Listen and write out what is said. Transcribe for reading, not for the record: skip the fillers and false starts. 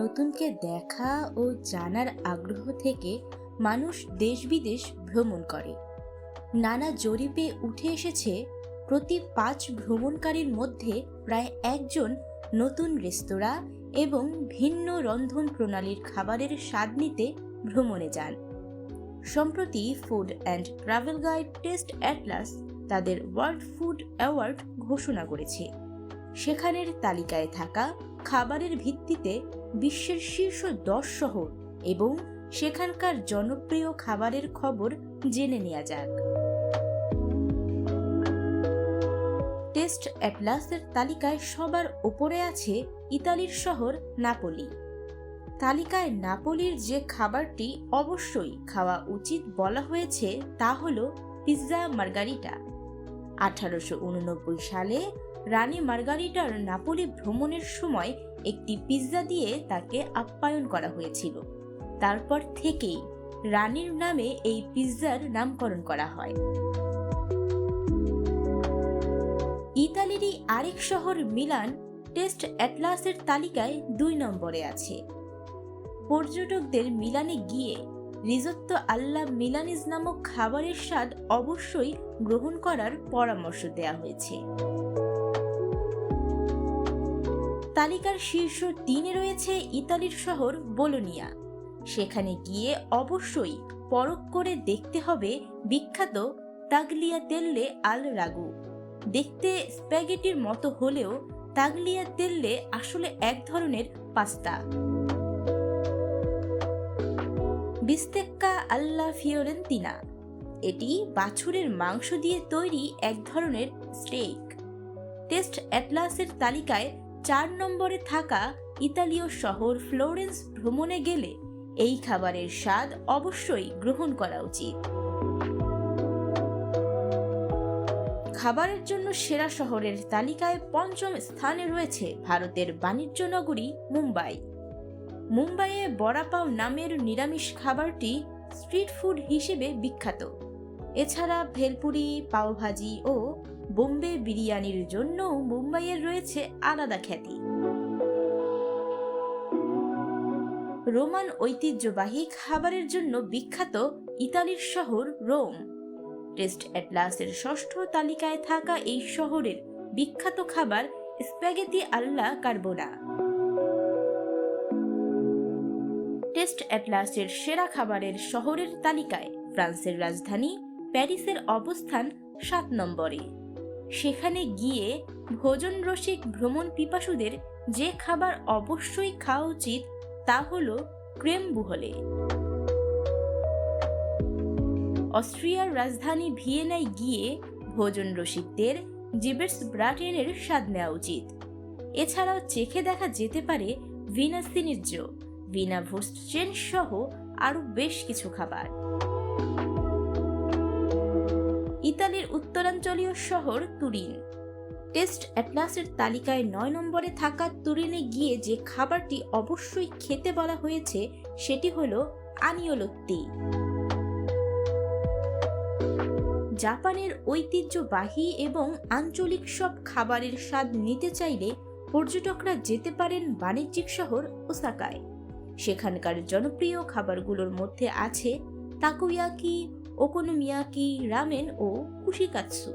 নতুনকে দেখা ও জানার আগ্রহ থেকে মানুষ দেশ বিদেশ ভ্রমণ করে। নানা জরিপে উঠে এসেছে প্রতি 5 ভ্রমণকারীর মধ্যে প্রায় একজন নতুন রেস্তোরাঁ এবং ভিন্ন রন্ধন প্রণালীর খাবারের স্বাদ নিতে ভ্রমণে যান। সম্প্রতি food and travel guide test Atlas তাদের ওয়ার্ল্ড ফুড অ্যাওয়ার্ড ঘোষণা করেছে। সেখানের তালিকায় থাকা খাবারের ভিত্তিতে বিশ্বের শীর্ষ 10 শহর এবং সেখানকার জনপ্রিয় খাবারের খবর জেনে নেওয়া যাক। টেস্ট অ্যাটলাসের তালিকায় সবার উপরে আছে ইতালির শহর নাপোলি। তালিকায় নাপোলির যে খাবারটি অবশ্যই খাওয়া উচিত বলা হয়েছে তা হলো পিৎজা মার্গারিটা। 1889 সালে রানী মার্গারিটার নাপোলি ভ্রমণের সময় একটি পিৎজা দিয়ে তাকে আপ্যায়ন করা হয়েছিল। তারপর থেকেই রানীর নামে এই পিৎজার নামকরণ করা হয়। ইতালিরই আরেক শহর মিলান টেস্ট অ্যাটলাসের তালিকায় 2 নম্বরে আছে। পর্যটকদের মিলানে গিয়ে রিজোত্তো আল্লা মিলানিজ নামক খাবারের স্বাদ অবশ্যই গ্রহণ করার পরামর্শ দেওয়া হয়েছে। তালিকার শীর্ষ 3-এ রয়েছে ইতালির শহর বোলোনিয়া। সেখানে গিয়ে অবশ্যই পরখ করে দেখতে হবে বিখ্যাত তাগলিয়াতেল্লে আল রাগু। দেখতে স্প্যাগেটির মতো হলেও তাগলিয়াতেল্লে আসলে এক ধরনের পাস্তা। বিস্তেক্কা আল্লা ফিওরেন্তিনা, এটি বাছুরের মাংস দিয়ে তৈরি এক ধরনের স্টেক। টেস্ট অ্যাটলাসের তালিকায় 4 নম্বরে থাকা ইতালীয় শহর ফ্লোরেন্স ভ্রমণে গেলে এই খাবারের স্বাদ অবশ্যই গ্রহণ করা উচিত। খাবারের জন্য সেরা শহরের তালিকায় 5ম স্থানে রয়েছে ভারতের বাণিজ্য নগরী মুম্বাই। মুম্বাইয়ে বড়াপাও নামের নিরামিষ খাবারটি স্ট্রিট ফুড হিসেবে বিখ্যাত। এছাড়া ভেলপুরি, পাওভাজি ও বোম্বে বিরিয়ানির জন্য মুম্বাইয়ের রয়েছে আলাদা খ্যাতি। রোমান ঐতিহ্যবাহী খাবারের জন্য বিখ্যাত ইতালির শহর রোম। টেস্ট অ্যাটলাসের 6ষ্ঠ তালিকায় থাকা এই শহরের বিখ্যাত খাবার স্প্যাগেটি আল্লা কার্বোনা। টেস্ট অ্যাটলাসের সেরা খাবারের শহরের তালিকায় ফ্রান্সের রাজধানী প্যারিসের অবস্থান 7 নম্বরে। সেখানে গিয়ে ভোজন রসিক ভ্রমণ পিপাসুদের যে খাবার অবশ্যই খাওয়া উচিত তা হলো ক্রেম বুহলে। অস্ট্রিয়ার রাজধানী ভিয়েনায় গিয়ে ভোজন রসিকদের জিবেটস ব্রাটেনের স্বাদ নেওয়া উচিত। এছাড়াও চেখে দেখা যেতে পারে ভিনা সিনিজ্জো, ভিনা ভুর্স্টচেন সহ আরো বেশ কিছু খাবার। ইতালির উত্তরাঞ্চলীয় শহর তুরিন। টেস্ট অ্যাটলাসের তালিকায় 9 নম্বরে থাকা তুরিনে গিয়ে যে খাবারটি অবশ্যই খেতে বলা হয়েছে সেটি হলো আনিওলোত্তি। জাপানের ঐতিহ্যবাহী এবং আঞ্চলিক সব খাবারের স্বাদ নিতে চাইলে পর্যটকরা যেতে পারেন বাণিজ্যিক শহর ওসাকায়। সেখানকার জনপ্রিয় খাবারগুলোর মধ্যে আছে তাকোয়াকি, ওকোনোমিয়াকি, রামেন ও কুশিকাৎসু।